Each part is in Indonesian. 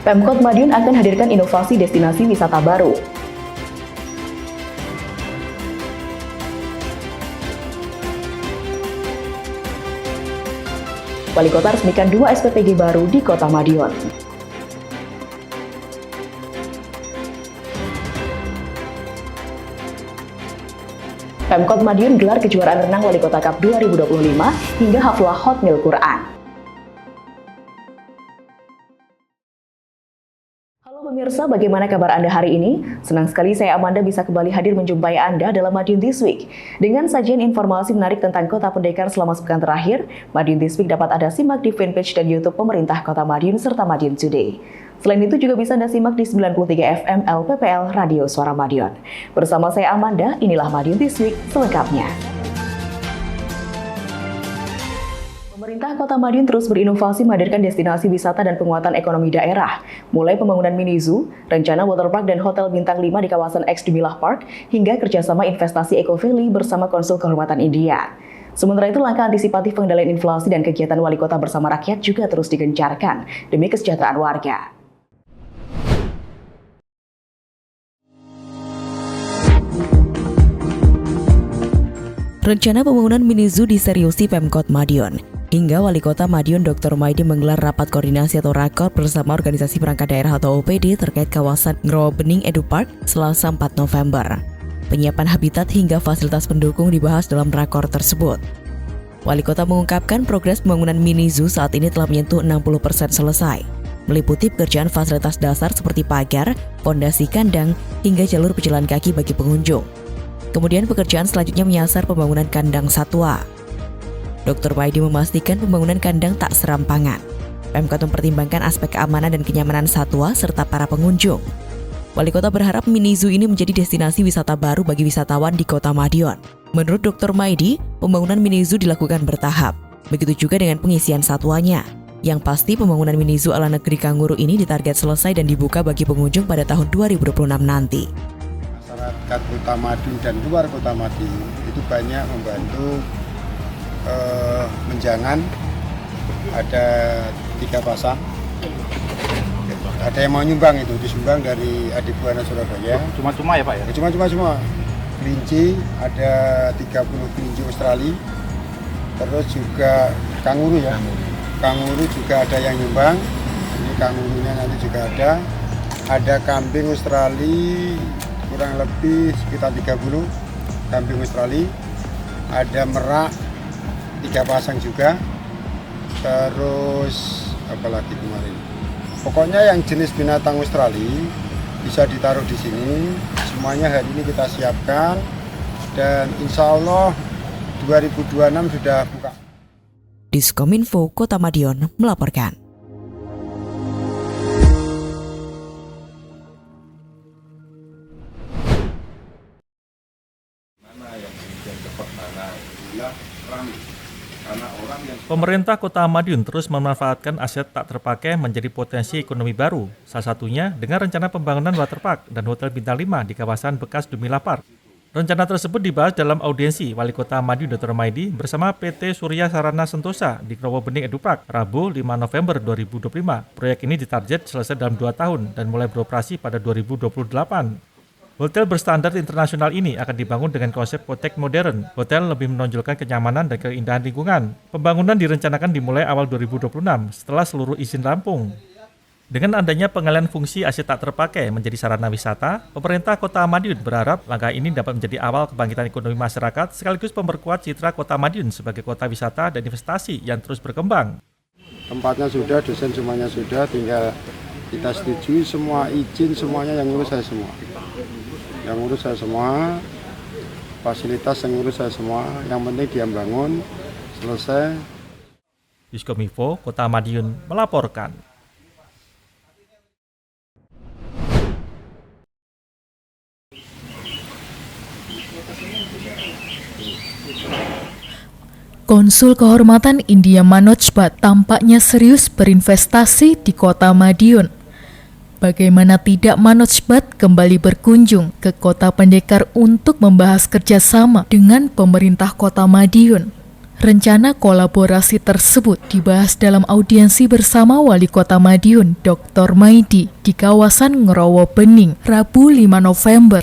Pemkot Madiun akan hadirkan inovasi destinasi wisata baru. Wali Kota resmikan 2 SPPG baru di Kota Madiun. Pemkot Madiun gelar kejuaraan renang Wali Kota Cup 2025 hingga haflah Hotmil Quran. Halo pemirsa, bagaimana kabar Anda hari ini? Senang sekali saya Amanda bisa kembali hadir menjumpai Anda dalam Madiun This Week. Dengan sajian informasi menarik tentang Kota Pendekar selama sepekan terakhir, Madiun This Week dapat Anda simak di fanpage dan YouTube pemerintah Kota Madiun serta Madiun Today. Selain itu juga bisa Anda simak di 93 FM LPPL Radio Suara Madiun. Bersama saya Amanda, inilah Madiun This Week selengkapnya. Pemerintah Kota Madiun terus berinovasi menghadirkan destinasi wisata dan penguatan ekonomi daerah, mulai pembangunan mini zoo, rencana waterpark dan hotel bintang 5 di kawasan X Dumilah Park, hingga kerjasama investasi Eco Valley bersama Konsul Kehormatan India. Sementara itu, langkah antisipatif pengendalian inflasi dan kegiatan wali kota bersama rakyat juga terus digencarkan demi kesejahteraan warga. Rencana pembangunan mini zoo diseriusi Pemkot Madiun. Hingga Wali Kota Madiun Dr. Maidi menggelar rapat koordinasi atau rakor bersama Organisasi Perangkat Daerah atau OPD terkait kawasan Ngrowo Bening Edu Park Selasa 4 November. Penyiapan habitat hingga fasilitas pendukung dibahas dalam rakor tersebut. Wali Kota mengungkapkan progres pembangunan mini zoo saat ini telah menyentuh 60% selesai, meliputi pekerjaan fasilitas dasar seperti pagar, fondasi kandang, hingga jalur pejalan kaki bagi pengunjung. Kemudian pekerjaan selanjutnya menyasar pembangunan kandang satwa. Dr. Maidi memastikan pembangunan kandang tak serampangan. Pemkot mempertimbangkan aspek keamanan dan kenyamanan satwa serta para pengunjung. Wali Kota berharap mini zoo ini menjadi destinasi wisata baru bagi wisatawan di Kota Madiun. Menurut Dr. Maidi, pembangunan mini zoo dilakukan bertahap. Begitu juga dengan pengisian satwanya. Yang pasti pembangunan mini zoo ala negeri kanguru ini ditarget selesai dan dibuka bagi pengunjung pada tahun 2026 nanti. Masyarakat Kota Madiun dan luar Kota Madiun itu banyak membantu menjangan. Ada 3 pasang, ada yang mau nyumbang, itu disumbang dari Adik Buana Surabaya. Cuma-cuma ya Pak ya? Cuma kelinci, ada 30 kelinci Australia, terus juga kanguru ya. Kanguru juga ada yang nyumbang, ini kangurunya nanti juga ada kambing Australia kurang lebih sekitar 30 kambing Australia, ada merak 3 pasang juga, terus apalagi kemarin. Pokoknya yang jenis binatang Australia bisa ditaruh di sini. Semuanya hari ini kita siapkan dan insya Allah 2026 sudah buka. Diskominfo Kota Madiun melaporkan. Pemerintah Kota Madiun terus memanfaatkan aset tak terpakai menjadi potensi ekonomi baru, salah satunya dengan rencana pembangunan waterpark dan hotel bintang 5 di kawasan bekas Dumilah Park. Rencana tersebut dibahas dalam audiensi Wali Kota Madiun Dr. Maidi bersama PT Surya Sarana Sentosa di Ngrowo Bening Edu Park, Rabu 5 November 2025. Proyek ini ditarget selesai dalam 2 tahun dan mulai beroperasi pada 2028. Hotel berstandar internasional ini akan dibangun dengan konsep hotel modern. Hotel lebih menonjolkan kenyamanan dan keindahan lingkungan. Pembangunan direncanakan dimulai awal 2026 setelah seluruh izin rampung. Dengan adanya pengalihan fungsi aset tak terpakai menjadi sarana wisata, pemerintah Kota Madiun berharap langkah ini dapat menjadi awal kebangkitan ekonomi masyarakat sekaligus memperkuat citra Kota Madiun sebagai kota wisata dan investasi yang terus berkembang. Tempatnya sudah, dosen semuanya sudah, tinggal kita setujui semua izin, semuanya yang ngurus saya semua. Yang ngurus saya semua, fasilitas yang ngurus saya semua, yang penting dia bangun, selesai. Diskominfo Kota Madiun melaporkan. Konsul Kehormatan India Manoj Bhatt tampaknya serius berinvestasi di Kota Madiun. Bagaimana tidak Manoj Bhatt kembali berkunjung ke Kota Pendekar untuk membahas kerjasama dengan pemerintah Kota Madiun. Rencana kolaborasi tersebut dibahas dalam audiensi bersama Wali Kota Madiun, Dr. Maidi, di kawasan Ngerowo Bening, Rabu 5 November.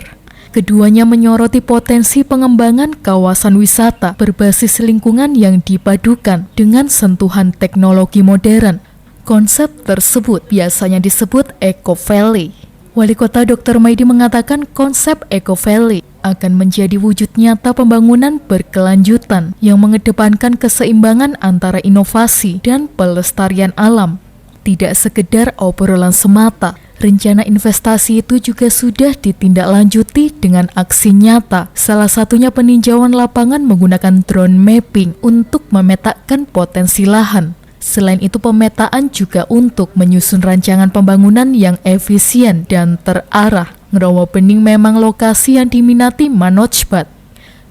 Keduanya menyoroti potensi pengembangan kawasan wisata berbasis lingkungan yang dipadukan dengan sentuhan teknologi modern. Konsep tersebut biasanya disebut Eco Valley. Wali Kota Dr. Maidi mengatakan konsep Eco Valley akan menjadi wujud nyata pembangunan berkelanjutan yang mengedepankan keseimbangan antara inovasi dan pelestarian alam. Tidak sekedar obrolan semata, rencana investasi itu juga sudah ditindaklanjuti dengan aksi nyata, salah satunya peninjauan lapangan menggunakan drone mapping untuk memetakan potensi lahan. Selain itu, pemetaan juga untuk menyusun rancangan pembangunan yang efisien dan terarah. Ngerowo Bening memang lokasi yang diminati Manojbat.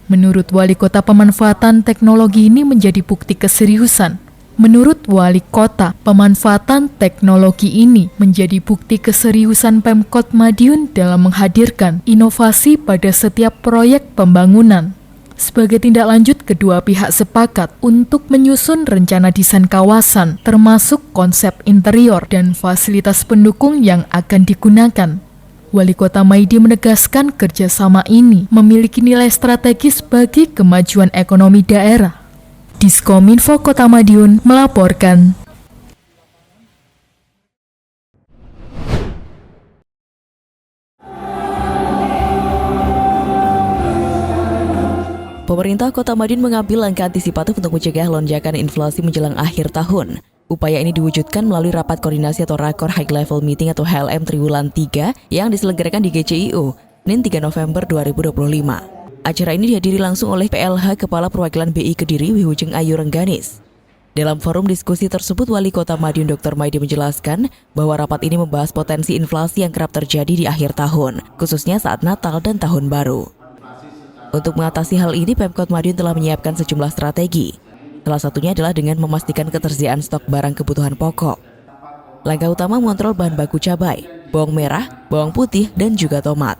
Menurut Wali Kota, pemanfaatan teknologi ini menjadi bukti keseriusan. Menurut Wali Kota, pemanfaatan teknologi ini menjadi bukti keseriusan Pemkot Madiun dalam menghadirkan inovasi pada setiap proyek pembangunan. Sebagai tindak lanjut, kedua pihak sepakat untuk menyusun rencana desain kawasan, termasuk konsep interior dan fasilitas pendukung yang akan digunakan. Wali Kota Maidi menegaskan kerjasama ini memiliki nilai strategis bagi kemajuan ekonomi daerah. Diskominfo Kota Madiun melaporkan. Pemerintah Kota Madiun mengambil langkah antisipatif untuk mencegah lonjakan inflasi menjelang akhir tahun. Upaya ini diwujudkan melalui rapat koordinasi atau Rakor High Level Meeting atau HLM Triwulan 3 yang diselenggarakan di GCIU, Senin 3 November 2025. Acara ini dihadiri langsung oleh PLH Kepala Perwakilan BI Kediri Wihujeng Ayu Rengganis. Dalam forum diskusi tersebut, Wali Kota Madiun Dr. Maidi menjelaskan bahwa rapat ini membahas potensi inflasi yang kerap terjadi di akhir tahun, khususnya saat Natal dan Tahun Baru. Untuk mengatasi hal ini, Pemkot Madiun telah menyiapkan sejumlah strategi. Salah satunya adalah dengan memastikan ketersediaan stok barang kebutuhan pokok. Langkah utama mengontrol bahan baku cabai, bawang merah, bawang putih, dan juga tomat.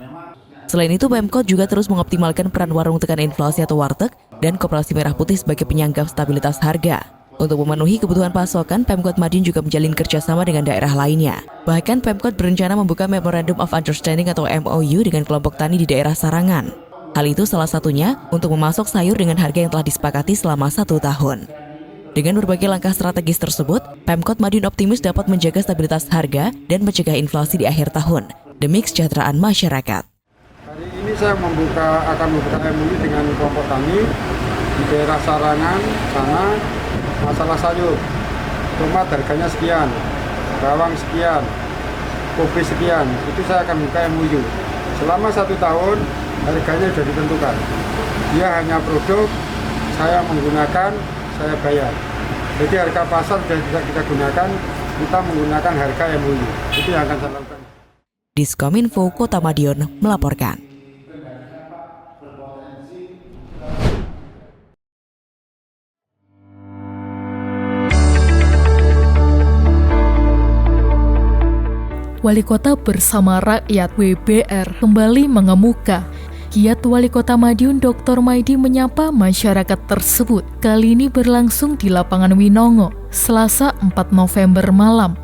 Selain itu, Pemkot juga terus mengoptimalkan peran warung tekan inflasi atau warteg dan Koperasi Merah Putih sebagai penyangga stabilitas harga. Untuk memenuhi kebutuhan pasokan, Pemkot Madiun juga menjalin kerjasama dengan daerah lainnya. Bahkan, Pemkot berencana membuka Memorandum of Understanding atau MOU dengan kelompok tani di daerah Sarangan. Hal itu salah satunya untuk memasok sayur dengan harga yang telah disepakati selama 1 tahun. Dengan berbagai langkah strategis tersebut, Pemkot Madiun optimis dapat menjaga stabilitas harga dan mencegah inflasi di akhir tahun demi kesejahteraan masyarakat. Hari ini saya akan membuka MOU dengan kelompok tani di daerah Sarangan sana. Masalah sayur, tomat harganya sekian, bawang sekian, kopi sekian, itu saya akan buka MOU. Selama 1 tahun harganya sudah ditentukan. Dia hanya produk, saya menggunakan, saya bayar. Jadi harga pasar sudah bisa kita gunakan, kita menggunakan harga MOU. Itu yang akan saya lakukan. Diskominfo Kota Madiun melaporkan. Wali Kota bersama rakyat WBR kembali mengemuka. Giat Wali Kota Madiun Dr. Maidi menyapa masyarakat tersebut kali ini berlangsung di lapangan Winongo, Selasa 4 November malam.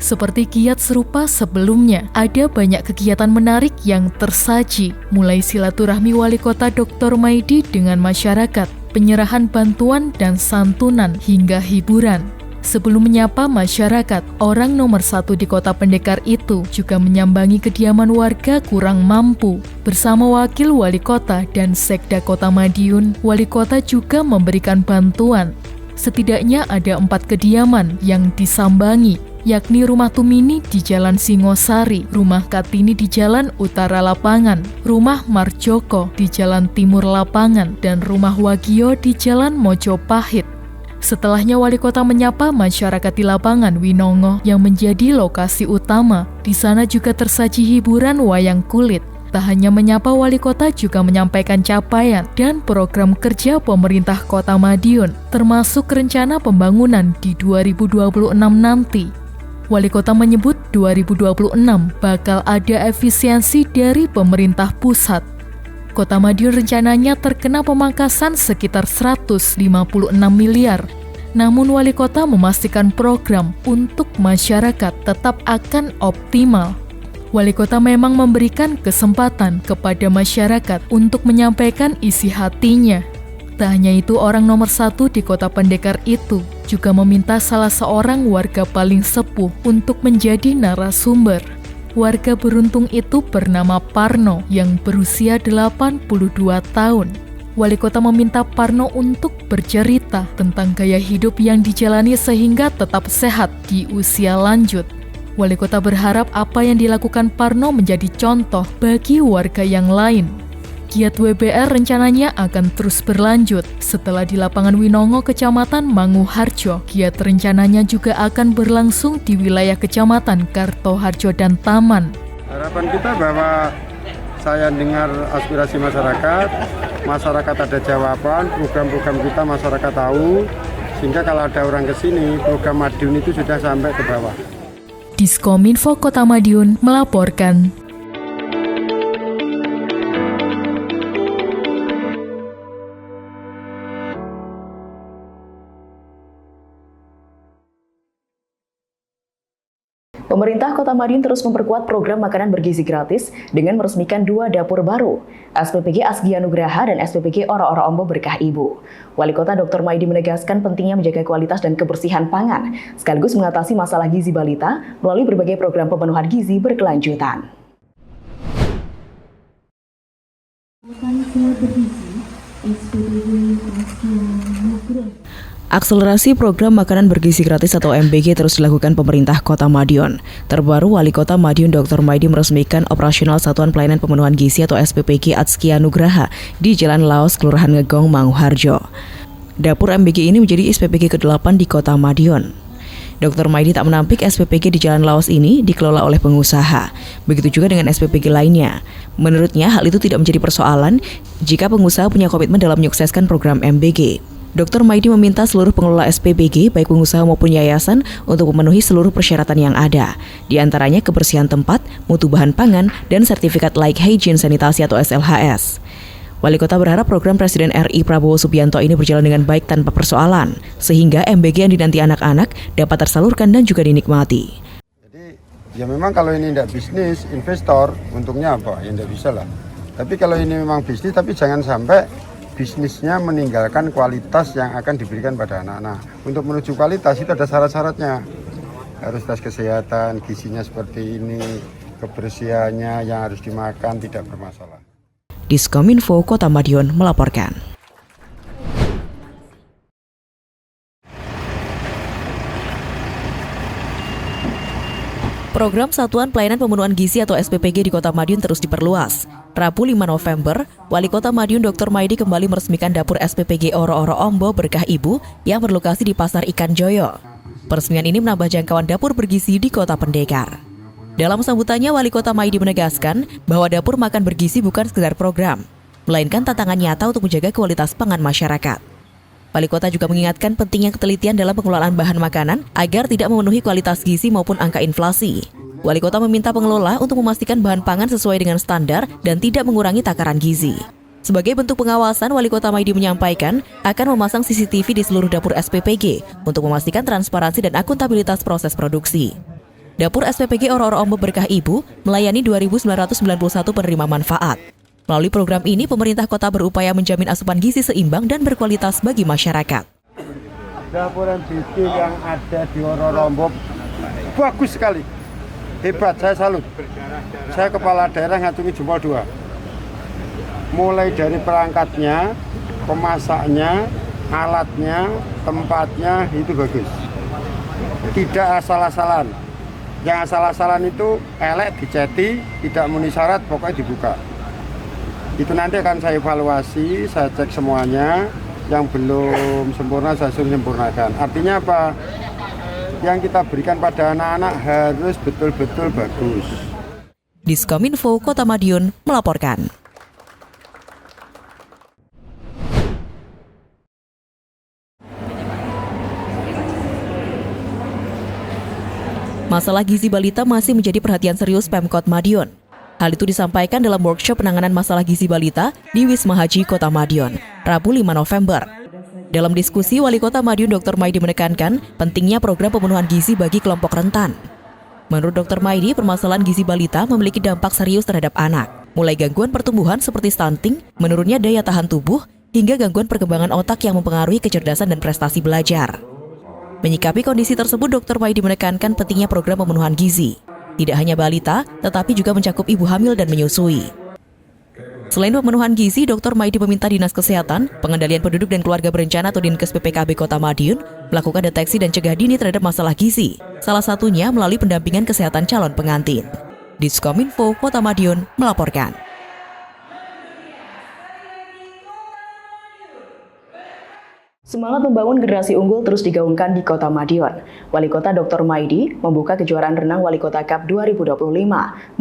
Seperti giat serupa sebelumnya, ada banyak kegiatan menarik yang tersaji, mulai silaturahmi Wali Kota Dr. Maidi dengan masyarakat, penyerahan bantuan dan santunan hingga hiburan. Sebelum menyapa masyarakat, orang nomor 1 di Kota Pendekar itu juga menyambangi kediaman warga kurang mampu. Bersama Wakil Wali Kota dan Sekda Kota Madiun, Wali Kota juga memberikan bantuan. Setidaknya ada 4 kediaman yang disambangi, yakni Rumah Tumini di Jalan Singosari, Rumah Kartini di Jalan Utara Lapangan, Rumah Marjoko di Jalan Timur Lapangan, dan Rumah Wagio di Jalan Mojopahit. Setelahnya Wali Kota menyapa masyarakat di lapangan Winongo yang menjadi lokasi utama. Di sana juga tersaji hiburan wayang kulit. Tak hanya menyapa, Wali Kota juga menyampaikan capaian dan program kerja pemerintah Kota Madiun, termasuk rencana pembangunan di 2026 nanti. Wali Kota menyebut 2026 bakal ada efisiensi dari pemerintah pusat. Kota Madiun rencananya terkena pemangkasan sekitar 156 miliar. Namun wali kota memastikan program untuk masyarakat tetap akan optimal. Wali kota memang memberikan kesempatan kepada masyarakat untuk menyampaikan isi hatinya. Tak hanya itu, orang nomor 1 di Kota Pendekar itu juga meminta salah seorang warga paling sepuh untuk menjadi narasumber. Warga beruntung itu bernama Parno yang berusia 82 tahun. Wali kota meminta Parno untuk bercerita tentang gaya hidup yang dijalani sehingga tetap sehat di usia lanjut. Wali kota berharap apa yang dilakukan Parno menjadi contoh bagi warga yang lain. Giat WBR rencananya akan terus berlanjut. Setelah di lapangan Winongo, Kecamatan Manguharjo, giat rencananya juga akan berlangsung di wilayah Kecamatan Kartoharjo dan Taman. Harapan kita bahwa saya dengar aspirasi masyarakat ada jawaban, program-program kita masyarakat tahu, sehingga kalau ada orang ke sini, program Madiun itu sudah sampai ke bawah. Diskominfo Kota Madiun melaporkan. Pemerintah Kota Madiun terus memperkuat program makanan bergizi gratis dengan meresmikan 2 dapur baru, SPPG Askia Nugraha dan SPPG Oro-Oro Ombo Berkah Ibu. Wali Kota Dr. Maidi menegaskan pentingnya menjaga kualitas dan kebersihan pangan, sekaligus mengatasi masalah gizi balita melalui berbagai program pemenuhan gizi berkelanjutan. Akselerasi program makanan bergizi gratis atau MBG terus dilakukan pemerintah Kota Madiun. Terbaru, Wali Kota Madiun Dr. Maidi meresmikan operasional Satuan Pelayanan Pemenuhan Gizi atau SPPG Askia Nugraha di Jalan Laos, Kelurahan Ngegong, Manguharjo. Dapur MBG ini menjadi SPPG ke-8 di Kota Madiun. Dr. Maidi tak menampik SPPG di Jalan Laos ini dikelola oleh pengusaha. Begitu juga dengan SPPG lainnya. Menurutnya, hal itu tidak menjadi persoalan jika pengusaha punya komitmen dalam menyukseskan program MBG. Dr. Maidi meminta seluruh pengelola SPPG, baik pengusaha maupun yayasan, untuk memenuhi seluruh persyaratan yang ada. Di antaranya kebersihan tempat, mutu bahan pangan, dan sertifikat Layak Hygiene Sanitasi atau SLHS. Wali Kota berharap program Presiden RI Prabowo Subianto ini berjalan dengan baik tanpa persoalan, sehingga MBG yang dinanti anak-anak dapat tersalurkan dan juga dinikmati. Jadi ya memang kalau ini tidak bisnis, investor, untungnya apa? Ya tidak bisa lah. Tapi kalau ini memang bisnis, tapi jangan sampai bisnisnya meninggalkan kualitas yang akan diberikan pada anak-anak. Untuk menuju kualitas itu ada syarat-syaratnya. Harus tes kesehatan, gizinya seperti ini, kebersihannya yang harus dimakan tidak bermasalah. Diskominfo Kota Madiun melaporkan. Program Satuan Pelayanan Pemenuhan Gizi atau SPPG di Kota Madiun terus diperluas. Rabu 5 November, Wali Kota Madiun Dr. Maidi kembali meresmikan dapur SPPG Oro-Oro Ombo Berkah Ibu yang berlokasi di Pasar Ikan Joyo. Peresmian ini menambah jangkauan dapur bergizi di Kota Pendekar. Dalam sambutannya, Wali Kota Maidi menegaskan bahwa dapur makan bergizi bukan sekedar program, melainkan tantangan nyata untuk menjaga kualitas pangan masyarakat. Wali Kota juga mengingatkan pentingnya ketelitian dalam pengelolaan bahan makanan agar tidak memenuhi kualitas gizi maupun angka inflasi. Wali Kota meminta pengelola untuk memastikan bahan pangan sesuai dengan standar dan tidak mengurangi takaran gizi. Sebagai bentuk pengawasan, Wali Kota Maidi menyampaikan akan memasang CCTV di seluruh dapur SPPG untuk memastikan transparansi dan akuntabilitas proses produksi. Dapur SPPG Oro-Oro Ombo Berkah Ibu melayani 2.991 penerima manfaat. Melalui program ini, pemerintah kota berupaya menjamin asupan gizi seimbang dan berkualitas bagi masyarakat. Dapur MBG yang ada di Oro-Oro Ombo bagus sekali. Hebat, saya salut. Saya kepala daerah ngacungi jempol 2. Mulai dari perangkatnya, pemasaknya, alatnya, tempatnya itu bagus. Tidak asal-asalan. Yang asal-asalan itu elek, diceti, tidak memenuhi syarat, pokoknya dibuka. Itu nanti akan saya evaluasi, saya cek semuanya. Yang belum sempurna saya suruh sempurnakan. Artinya apa? Yang kita berikan pada anak-anak harus betul-betul bagus. Diskominfo Kota Madiun melaporkan. Masalah gizi balita masih menjadi perhatian serius Pemkot Madiun. Hal itu disampaikan dalam workshop penanganan masalah gizi balita di Wisma Haji Kota Madiun, Rabu 5 November. Dalam diskusi, Wali Kota Madiun Dr. Maidi menekankan pentingnya program pemenuhan gizi bagi kelompok rentan. Menurut Dr. Maidi, permasalahan gizi balita memiliki dampak serius terhadap anak, mulai gangguan pertumbuhan seperti stunting, menurunnya daya tahan tubuh, hingga gangguan perkembangan otak yang mempengaruhi kecerdasan dan prestasi belajar. Menyikapi kondisi tersebut, Dr. Maidi menekankan pentingnya program pemenuhan gizi. Tidak hanya balita, tetapi juga mencakup ibu hamil dan menyusui. Selain pemenuhan gizi, Dr. Maidi meminta Dinas Kesehatan, Pengendalian Penduduk dan Keluarga Berencana atau Dinkes PPKB Kota Madiun melakukan deteksi dan cegah dini terhadap masalah gizi, salah satunya melalui pendampingan kesehatan calon pengantin. Diskominfo Kota Madiun melaporkan. Semangat membangun generasi unggul terus digaungkan di Kota Madiun. Wali Kota Dr. Maidi membuka kejuaraan renang Wali Kota Cup 2025,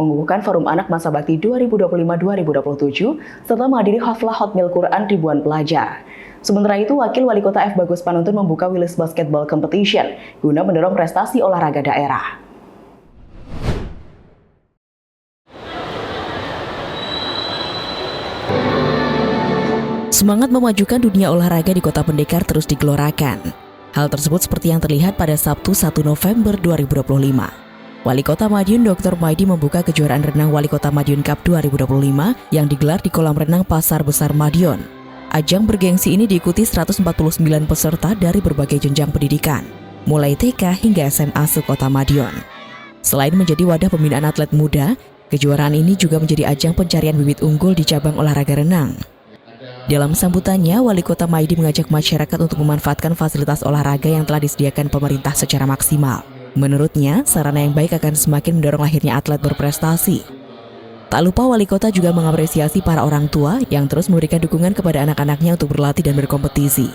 mengukuhkan Forum Anak Masa Bakti 2025-2027, serta menghadiri haflah Hotmil Quran ribuan pelajar. Sementara itu, Wakil Wali Kota F. Bagus Panuntun membuka Willis Basketball Competition guna mendorong prestasi olahraga daerah. Semangat memajukan dunia olahraga di Kota Pendekar terus digelorakan. Hal tersebut seperti yang terlihat pada Sabtu 1 November 2025. Wali Kota Madiun Dr. Maidi membuka kejuaraan renang Wali Kota Madiun Cup 2025 yang digelar di kolam renang Pasar Besar Madiun. Ajang bergengsi ini diikuti 149 peserta dari berbagai jenjang pendidikan, mulai TK hingga SMA se-Kota Madiun. Selain menjadi wadah pembinaan atlet muda, kejuaraan ini juga menjadi ajang pencarian bibit unggul di cabang olahraga renang. Dalam sambutannya, Wali Kota Maidi mengajak masyarakat untuk memanfaatkan fasilitas olahraga yang telah disediakan pemerintah secara maksimal. Menurutnya, sarana yang baik akan semakin mendorong lahirnya atlet berprestasi. Tak lupa Wali Kota juga mengapresiasi para orang tua yang terus memberikan dukungan kepada anak-anaknya untuk berlatih dan berkompetisi.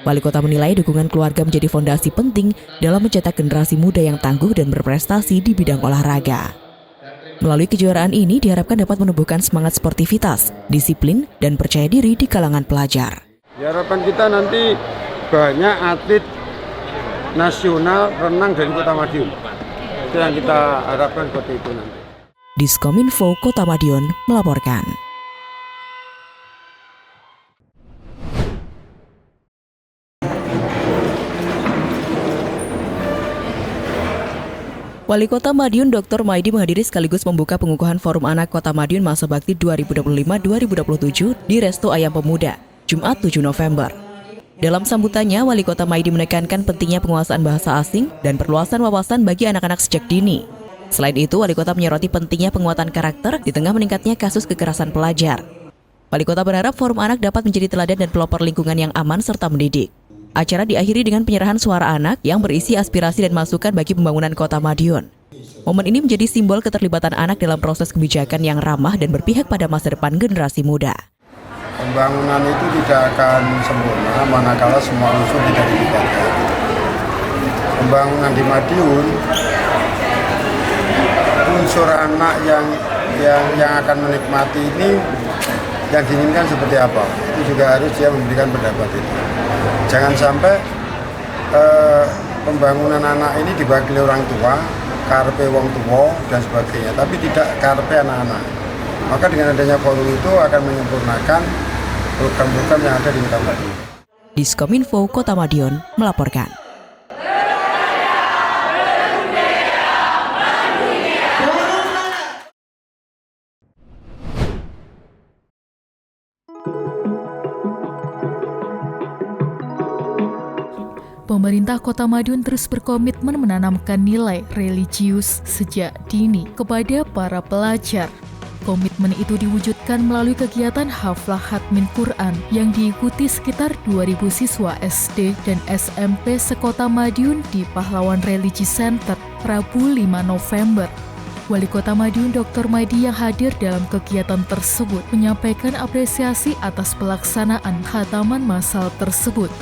Wali Kota menilai dukungan keluarga menjadi fondasi penting dalam mencetak generasi muda yang tangguh dan berprestasi di bidang olahraga. Melalui kejuaraan ini diharapkan dapat menumbuhkan semangat sportivitas, disiplin, dan percaya diri di kalangan pelajar. Harapan kita nanti banyak atlet nasional renang dari Kota Madiun. Itu yang kita harapkan seperti itu nanti. Diskominfo Kota Madiun melaporkan. Wali Kota Madiun Dr. Maidi menghadiri sekaligus membuka pengukuhan Forum Anak Kota Madiun Masa Bakti 2025-2027 di Resto Ayam Pemuda, Jumat 7 November. Dalam sambutannya, Wali Kota Maidi menekankan pentingnya penguasaan bahasa asing dan perluasan wawasan bagi anak-anak sejak dini. Selain itu, Wali Kota menyoroti pentingnya penguatan karakter di tengah meningkatnya kasus kekerasan pelajar. Wali Kota berharap Forum Anak dapat menjadi teladan dan pelopor lingkungan yang aman serta mendidik. Acara diakhiri dengan penyerahan suara anak yang berisi aspirasi dan masukan bagi pembangunan Kota Madiun. Momen ini menjadi simbol keterlibatan anak dalam proses kebijakan yang ramah dan berpihak pada masa depan generasi muda. Pembangunan itu tidak akan sempurna manakala semua unsur tidak dilibatkan. Pembangunan di Madiun, unsur anak yang akan menikmati ini yang diinginkan seperti apa, itu juga harus dia memberikan pendapat itu. Jangan sampai pembangunan anak ini dibagi orang tua, karepe wong tua dan sebagainya, tapi tidak karepe anak-anak. Maka dengan adanya forum itu akan menyempurnakan program-program yang ada di Kota Madiun. Diskominfo Kota Madiun melaporkan. Pemerintah Kota Madiun terus berkomitmen menanamkan nilai religius sejak dini kepada para pelajar. Komitmen itu diwujudkan melalui kegiatan haflah Khatmin Quran yang diikuti sekitar 2.000 siswa SD dan SMP se-Kota Madiun di Pahlawan Religi Center, Rabu 5 November. Wali Kota Madiun Dr. Maidi yang hadir dalam kegiatan tersebut menyampaikan apresiasi atas pelaksanaan khataman massal tersebut.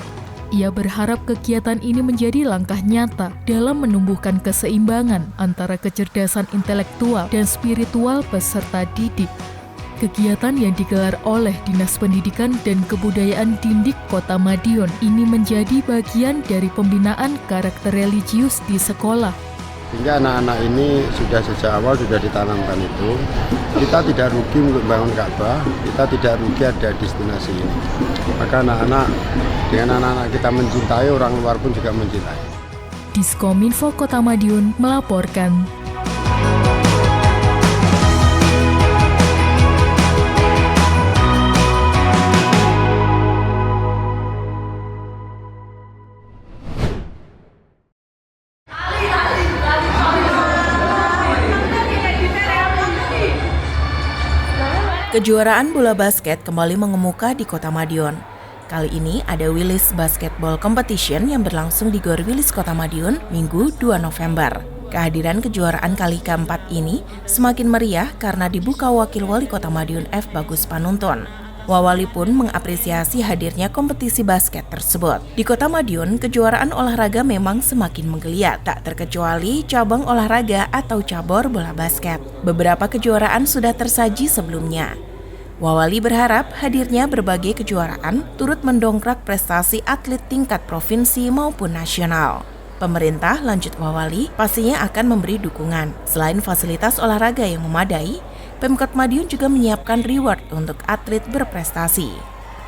Ia berharap kegiatan ini menjadi langkah nyata dalam menumbuhkan keseimbangan antara kecerdasan intelektual dan spiritual peserta didik. Kegiatan yang digelar oleh Dinas Pendidikan dan Kebudayaan Dindik Kota Madiun ini menjadi bagian dari pembinaan karakter religius di sekolah. Sehingga anak-anak ini sudah sejak awal sudah ditanamkan itu. Kita tidak rugi untuk membangun Ka'bah, kita tidak rugi ada destinasi ini. Maka dengan anak-anak kita mencintai, orang luar pun juga mencintai. Diskominfo Kota Madiun melaporkan. Kejuaraan bola basket kembali mengemuka di Kota Madiun. Kali ini ada Willis Basketball Competition yang berlangsung di Gor Willis Kota Madiun Minggu 2 November. Kehadiran kejuaraan kali keempat ini semakin meriah karena dibuka wakil wali Kota Madiun F. Bagus Panuntun. Wawali pun mengapresiasi hadirnya kompetisi basket tersebut. Di Kota Madiun, kejuaraan olahraga memang semakin menggeliat, tak terkecuali cabang olahraga atau cabur bola basket. Beberapa kejuaraan sudah tersaji sebelumnya. Wawali berharap hadirnya berbagai kejuaraan turut mendongkrak prestasi atlet tingkat provinsi maupun nasional. Pemerintah, lanjut Wawali, pastinya akan memberi dukungan. Selain fasilitas olahraga yang memadai, Pemkot Madiun juga menyiapkan reward untuk atlet berprestasi.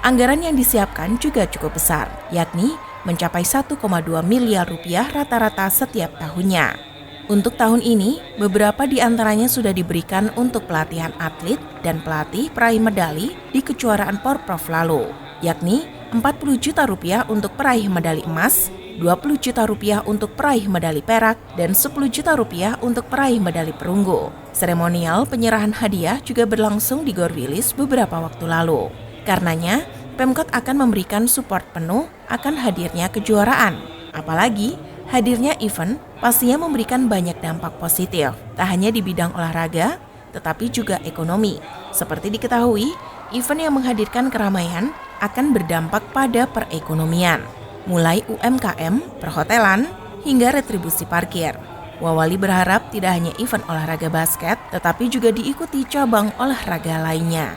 Anggaran yang disiapkan juga cukup besar, yakni mencapai 1,2 miliar rupiah rata-rata setiap tahunnya. Untuk tahun ini, beberapa di antaranya sudah diberikan untuk pelatihan atlet dan pelatih peraih medali di kejuaraan Porprov lalu, yakni 40 juta rupiah untuk peraih medali emas, 20 juta rupiah untuk peraih medali perak, dan 10 juta rupiah untuk peraih medali perunggu. Seremonial penyerahan hadiah juga berlangsung di Gor Willis beberapa waktu lalu. Karenanya, Pemkot akan memberikan support penuh akan hadirnya kejuaraan. Apalagi, hadirnya event pastinya memberikan banyak dampak positif, tak hanya di bidang olahraga, tetapi juga ekonomi. Seperti diketahui, event yang menghadirkan keramaian akan berdampak pada perekonomian, mulai UMKM, perhotelan, hingga retribusi parkir. Wawali berharap tidak hanya event olahraga basket, tetapi juga diikuti cabang olahraga lainnya.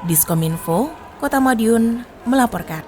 Diskominfo, Kota Madiun melaporkan.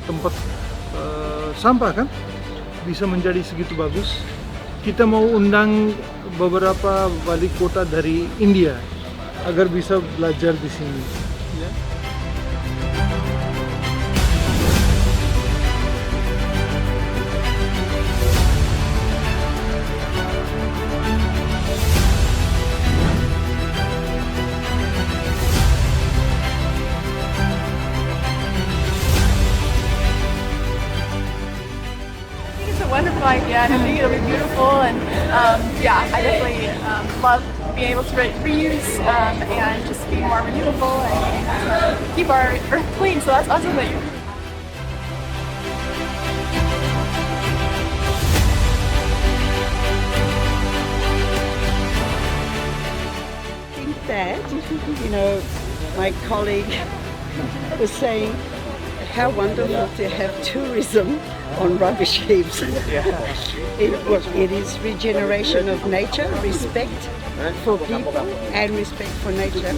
Tempat sampah kan bisa menjadi segitu bagus. Kita mau undang beberapa wali kota dari India agar bisa belajar di sini. Ya. Wonderful idea, and I think it'll be beautiful. And yeah, I definitely love being able to reuse and just be more renewable and keep our earth clean. So that's awesome that you. I think that, my colleague was saying how wonderful to have tourism on rubbish heaps. It is regeneration of nature, respect for people and respect for nature.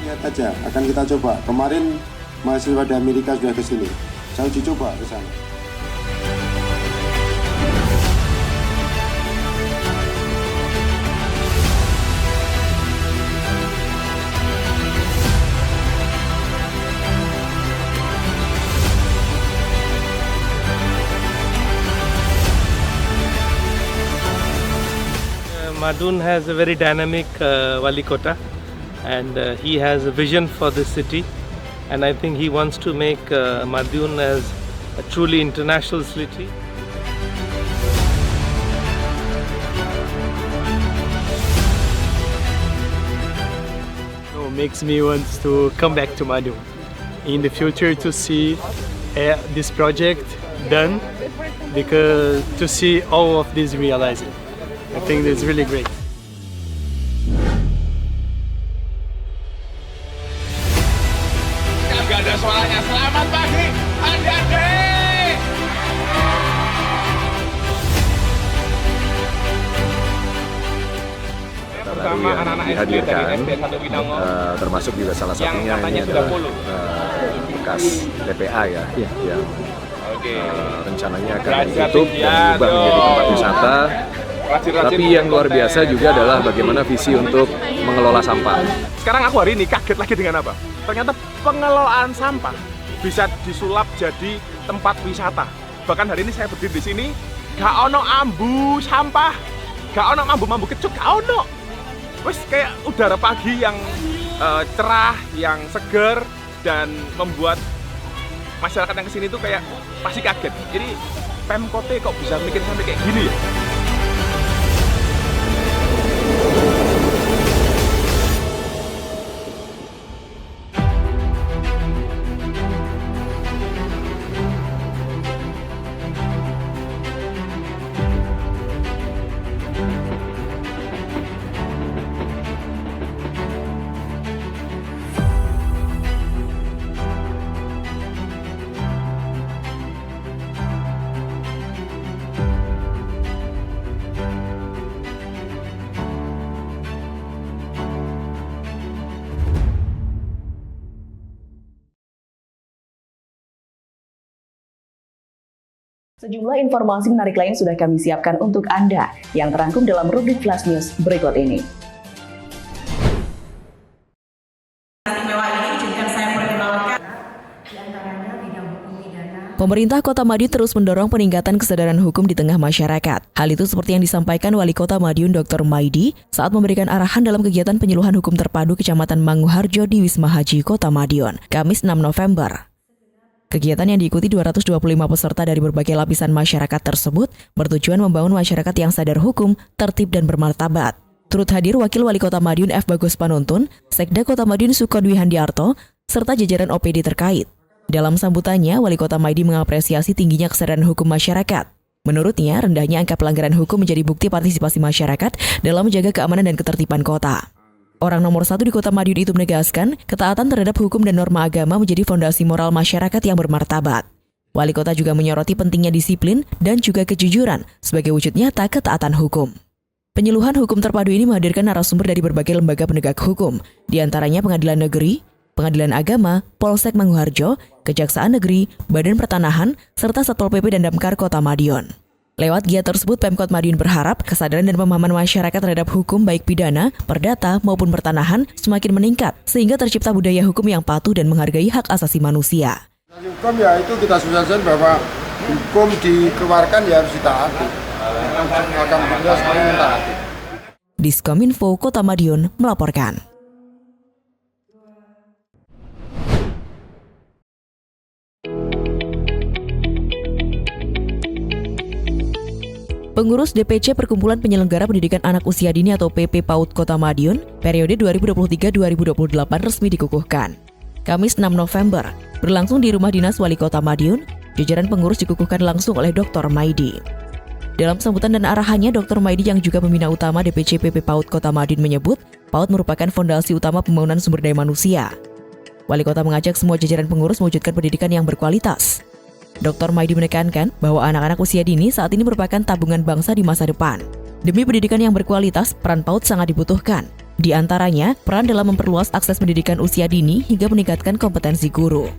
Lihat aja, akan kita coba. Kemarin mahasiswa dari Amerika sudah ke sini. Saya uji coba ke sana. Madiun has a very dynamic Wali Kota, and he has a vision for this city, and I think he wants to make Madiun as a truly international city. Makes me want to come back to Madiun in the future to see this project done, because to see all of this realized. I think it's really great. Gak ada suaranya. Selamat pagi, adik-adik. Baru yang dihadirkan, termasuk juga salah satunya ini adalah bekas TPA ya, yang rencananya akan ditutup dan diubah menjadi tempat wisata. Tapi yang luar biasa juga adalah bagaimana visi untuk mengelola sampah. Sekarang aku hari ini kaget lagi dengan apa? Ternyata pengelolaan sampah bisa disulap jadi tempat wisata. Bahkan hari ini saya berdiri di sini, gak ono ambu sampah, gak ono ambu-ambu kecut, gak ono. Wes kayak udara pagi yang cerah, yang seger, dan membuat masyarakat yang kesini tuh kayak pasti kaget. Jadi Pemkot kok bisa mikir sampai kayak gini ya? Sejumlah informasi menarik lain sudah kami siapkan untuk Anda yang terangkum dalam rubrik Flash News berikut ini. Pemerintah Kota Madiun terus mendorong peningkatan kesadaran hukum di tengah masyarakat. Hal itu seperti yang disampaikan Wali Kota Madiun Dr. Maidi saat memberikan arahan dalam kegiatan penyuluhan hukum terpadu Kecamatan Manguharjo di Wisma Haji Kota Madiun, Kamis 6 November. Kegiatan yang diikuti 225 peserta dari berbagai lapisan masyarakat tersebut bertujuan membangun masyarakat yang sadar hukum, tertib dan bermartabat. Turut hadir Wakil Wali Kota Madiun F. Bagus Panuntun, Sekda Kota Madiun Sukodwi Handiarto, serta jajaran OPD terkait. Dalam sambutannya, Wali Kota Maidi mengapresiasi tingginya kesadaran hukum masyarakat. Menurutnya, rendahnya angka pelanggaran hukum menjadi bukti partisipasi masyarakat dalam menjaga keamanan dan ketertiban kota. Orang nomor 1 di Kota Madiun itu menegaskan, ketaatan terhadap hukum dan norma agama menjadi fondasi moral masyarakat yang bermartabat. Wali Kota juga menyoroti pentingnya disiplin dan juga kejujuran sebagai wujud nyata ketaatan hukum. Penyuluhan hukum terpadu ini menghadirkan narasumber dari berbagai lembaga penegak hukum, di antaranya Pengadilan Negeri, Pengadilan Agama, Polsek Manguharjo, Kejaksaan Negeri, Badan Pertanahan, serta Satpol PP dan Damkar Kota Madiun. Lewat giat tersebut, Pemkot Madiun berharap kesadaran dan pemahaman masyarakat terhadap hukum baik pidana, perdata, maupun pertanahan semakin meningkat, sehingga tercipta budaya hukum yang patuh dan menghargai hak asasi manusia. Hukum ya itu kita sosialisasikan bahwa hukum dikeluarkan ya harus ditaati. Alhamdulillah semuanya mentaati. Diskominfo Kota Madiun melaporkan. Pengurus DPC Perkumpulan Penyelenggara Pendidikan Anak Usia Dini atau PP PAUD Kota Madiun, periode 2023-2028 resmi dikukuhkan. Kamis 6 November, berlangsung di Rumah Dinas Wali Kota Madiun, jajaran pengurus dikukuhkan langsung oleh Dr. Maidi. Dalam sambutan dan arahannya, Dr. Maidi yang juga pembina utama DPC PP PAUD Kota Madiun menyebut, PAUD merupakan fondasi utama pembangunan sumber daya manusia. Wali Kota mengajak semua jajaran pengurus mewujudkan pendidikan yang berkualitas. Dr. Maidi menekankan bahwa anak-anak usia dini saat ini merupakan tabungan bangsa di masa depan. Demi pendidikan yang berkualitas, peran PAUD sangat dibutuhkan. Di antaranya, peran dalam memperluas akses pendidikan usia dini hingga meningkatkan kompetensi guru.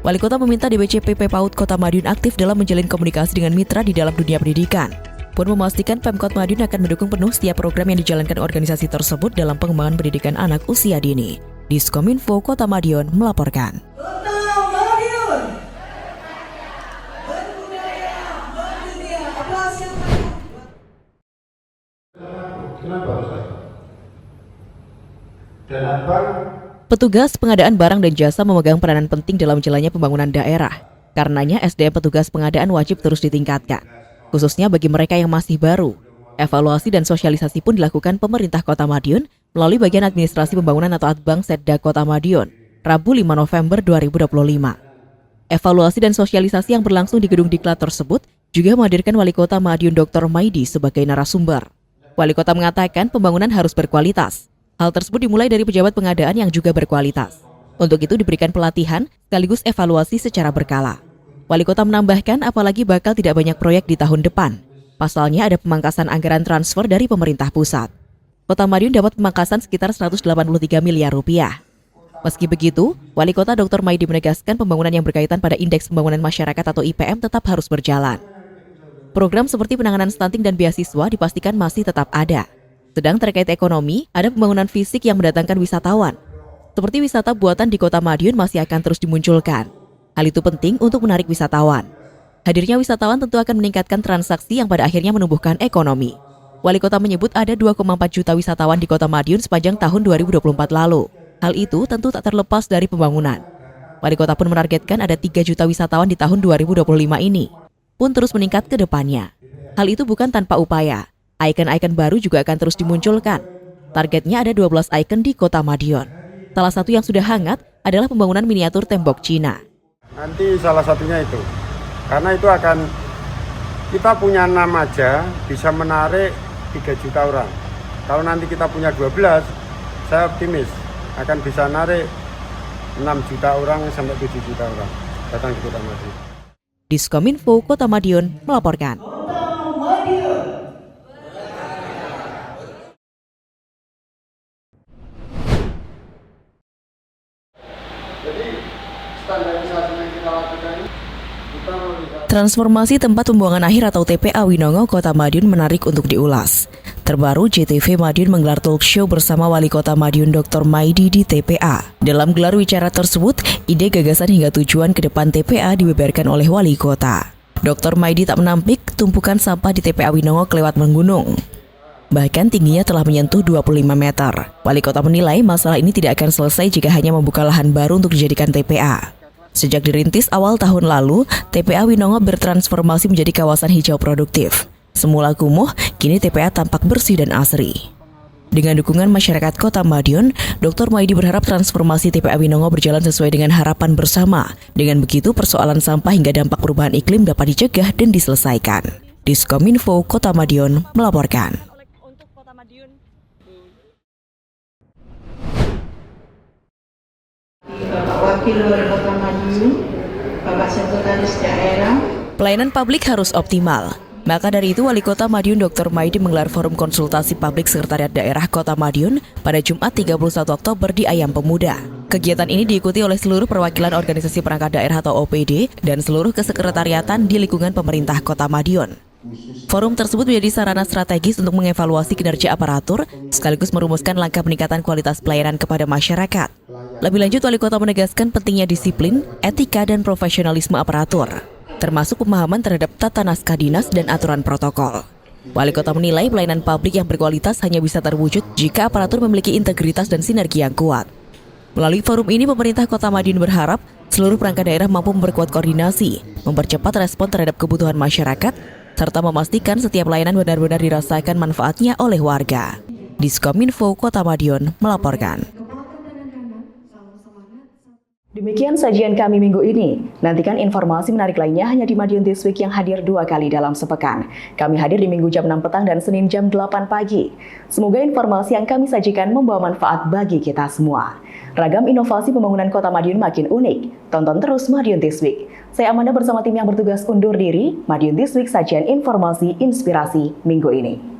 Wali Kota meminta DPC PP PAUD Kota Madiun aktif dalam menjalin komunikasi dengan mitra di dalam dunia pendidikan. Pun memastikan Pemkot Madiun akan mendukung penuh setiap program yang dijalankan organisasi tersebut dalam pengembangan pendidikan anak usia dini. Diskominfo Kota Madiun melaporkan. Petugas pengadaan barang dan jasa memegang peranan penting dalam jalannya pembangunan daerah. Karenanya SDM petugas pengadaan wajib terus ditingkatkan, khususnya bagi mereka yang masih baru. Evaluasi dan sosialisasi pun dilakukan pemerintah Kota Madiun melalui bagian administrasi pembangunan atau Adbang Setda Kota Madiun, Rabu 5 November 2025. Evaluasi dan sosialisasi yang berlangsung di gedung Diklat tersebut juga menghadirkan Wali Kota Madiun Dr. Maidi sebagai narasumber. Wali Kota mengatakan pembangunan harus berkualitas. Hal tersebut dimulai dari pejabat pengadaan yang juga berkualitas. Untuk itu diberikan pelatihan sekaligus evaluasi secara berkala. Wali Kota menambahkan apalagi bakal tidak banyak proyek di tahun depan. Pasalnya ada pemangkasan anggaran transfer dari pemerintah pusat. Kota Madiun dapat pemangkasan sekitar 183 miliar rupiah. Meski begitu, Wali Kota Dr. Maidi menegaskan pembangunan yang berkaitan pada Indeks Pembangunan Masyarakat atau IPM tetap harus berjalan. Program seperti penanganan stunting dan beasiswa dipastikan masih tetap ada. Sedang terkait ekonomi, ada pembangunan fisik yang mendatangkan wisatawan. Seperti wisata buatan di Kota Madiun masih akan terus dimunculkan. Hal itu penting untuk menarik wisatawan. Hadirnya wisatawan tentu akan meningkatkan transaksi yang pada akhirnya menumbuhkan ekonomi. Wali Kota menyebut ada 2,4 juta wisatawan di Kota Madiun sepanjang tahun 2024 lalu. Hal itu tentu tak terlepas dari pembangunan. Wali Kota pun menargetkan ada 3 juta wisatawan di tahun 2025 ini, pun terus meningkat ke depannya. Hal itu bukan tanpa upaya. Ikon-ikon baru juga akan terus dimunculkan. Targetnya ada 12 ikon di Kota Madiun. Salah satu yang sudah hangat adalah pembangunan miniatur tembok Cina. Nanti salah satunya itu, karena itu akan kita punya 6 aja bisa menarik 3 juta orang. Kalau nanti kita punya 12, saya optimis akan bisa narik 6 juta orang sampai 7 juta orang datang ke Kota Madiun. Diskominfo Kota Madiun melaporkan. Transformasi tempat pembuangan akhir atau TPA Winongo Kota Madiun menarik untuk diulas. Terbaru, JTV Madiun menggelar talk show bersama Wali Kota Madiun Dr. Maidi di TPA. Dalam gelar wicara tersebut, ide gagasan hingga tujuan ke depan TPA dibeberkan oleh Wali Kota. Dr. Maidi tak menampik tumpukan sampah di TPA Winongo kelewat menggunung. Bahkan tingginya telah menyentuh 25 meter. Wali Kota menilai masalah ini tidak akan selesai jika hanya membuka lahan baru untuk dijadikan TPA. Sejak dirintis awal tahun lalu, TPA Winongo bertransformasi menjadi kawasan hijau produktif. Semula kumuh, kini TPA tampak bersih dan asri. Dengan dukungan masyarakat Kota Madiun, Dr. Maidi berharap transformasi TPA Winongo berjalan sesuai dengan harapan bersama. Dengan begitu, persoalan sampah hingga dampak perubahan iklim dapat dicegah dan diselesaikan. Diskominfo Kota Madiun melaporkan. Bapak Wakil Wali Kota Madiun, Bapak Sekretaris Daerah. Pelayanan publik harus optimal. Maka dari itu, Wali Kota Madiun Dr. Maidi menggelar forum konsultasi publik Sekretariat Daerah Kota Madiun pada Jumat 31 Oktober di Ayam Pemuda. Kegiatan ini diikuti oleh seluruh perwakilan organisasi perangkat daerah atau OPD dan seluruh kesekretariatan di lingkungan pemerintah Kota Madiun. Forum tersebut menjadi sarana strategis untuk mengevaluasi kinerja aparatur sekaligus merumuskan langkah peningkatan kualitas pelayanan kepada masyarakat. Lebih lanjut, Wali Kota menegaskan pentingnya disiplin, etika, dan profesionalisme aparatur, termasuk pemahaman terhadap tata naskah dinas dan aturan protokol. Wali Kota menilai pelayanan publik yang berkualitas hanya bisa terwujud jika aparatur memiliki integritas dan sinergi yang kuat. Melalui forum ini, pemerintah Kota Madiun berharap seluruh perangkat daerah mampu memperkuat koordinasi, mempercepat respon terhadap kebutuhan masyarakat, serta memastikan setiap layanan benar-benar dirasakan manfaatnya oleh warga. Diskominfo Kota Madiun melaporkan. Demikian sajian kami minggu ini. Nantikan informasi menarik lainnya hanya di Madiun This Week yang hadir 2 kali dalam sepekan. Kami hadir di Minggu jam 6 petang dan Senin jam 8 pagi. Semoga informasi yang kami sajikan membawa manfaat bagi kita semua. Ragam inovasi pembangunan Kota Madiun makin unik. Tonton terus Madiun This Week. Saya Amanda bersama tim yang bertugas undur diri. Madiun This Week, sajian informasi inspirasi minggu ini.